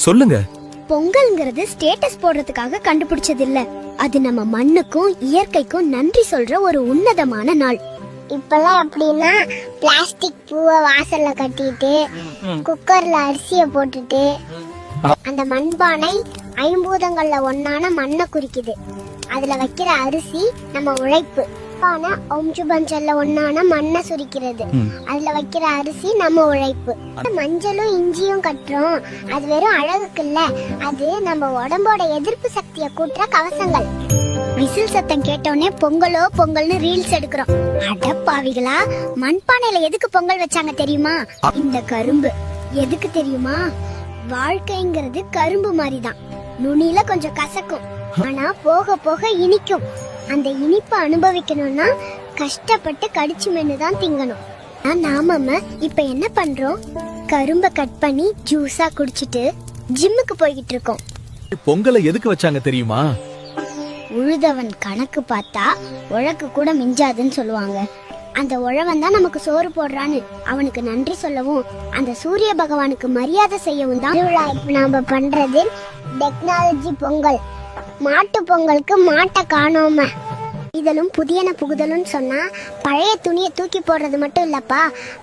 சொல்லுங்க. பொங்கல்ங்கிறது ஸ்டேட்டஸ் போடுறதுக்காக கண்டுபிடிச்சது இல்ல. அது நம்ம மண்ணுக்கும் இயற்கைக்கும் நன்றி சொல்ற ஒரு உன்னதமான நாள். இப்பெல்லாம் எப்படின்னா பிளாஸ்டிக் பூவை வாசல்ல கட்டிட்டு குக்கர்ல அரிசிய போட்டுட்டு அந்த மண்பானை ஐம்பூதங்கள்ல ஒன்னான மண்ணை குறிக்குது. அதுல வைக்கிற அரிசி நம்ம உழைப்பு. ஒஞ்சு பஞ்சல்ல ஒன்னான மண்ணை சுரிக்கிறது. அதுல வைக்கிற அரிசி நம்ம உழைப்பு. மஞ்சளும் இஞ்சியும் கட்டுறோம். அது வெறும் அழகுக்கு இல்ல, அது நம்ம உடம்போட எதிர்ப்பு சக்தியை கூட்டுற கவசங்கள். விசில் சத்தம் கேட்டோடனே பொங்கலோ பொங்கல்னு ரீல்ஸ் எடுக்கிறோம். அடப்பாவிகளா, மண்பானையில எதுக்கு பொங்கல் வச்சாங்க தெரியுமா? இந்த கரும்பு எதுக்கு தெரியுமா? வாழ்க்கைங்கிறது கரும்பு மாதிரிதான். நுனியில கொஞ்சம் கசக்கும், ஆனா போக போக இனிக்கும். அந்த இனிப்பை அனுபவிக்கணும்னா கஷ்டப்பட்டு கடிச்சு மென்னுதான் திங்கணும். நாம இப்ப என்ன பண்றோம்? கரும்பை கட் பண்ணி ஜூஸா குடிச்சிட்டு ஜிம்முக்கு போய்கிட்டு இருக்கோம். பொங்கலை எதுக்கு வச்சாங்க தெரியுமா? உழுதவன் கணக்கு பார்த்தா உழக்கு கூட மிஞ்சாதுன்னு சொல்லுவாங்க. அந்த உழவன் தான் நமக்கு சோறு போடுறான்னு அவனுக்கு நன்றி சொல்லவும், அந்த சூரிய பகவானுக்கு மரியாதை செய்யவும் தான் இப்ப நாம பண்றது டெக்னாலஜி பொங்கல். மாட்டு பொங்கலுக்கு மாட்டை காணோம. இதழும் புதியன புகுதலும் சொன்னா பழைய துணியை தூக்கி போடுறது மட்டும் இல்லப்பா,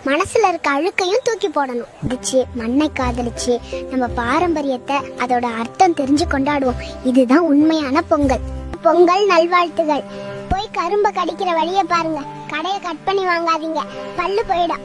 மனசுல இருக்க அழுக்கையும் தூக்கி போடணும். இதுச்சு மண்ணை காதலிச்சு நம்ம பாரம்பரியத்தை, அதோட அர்த்தம் தெரிஞ்சு கொண்டாடுவோம். இதுதான் உண்மையான பொங்கல். பொங்கல் நல்வாழ்த்துகள். போய் கரும்பை கடிக்கிற வழிய பாருங்க. கடையை கட் பண்ணி வாங்காதீங்க, பல்லு போயிடும்.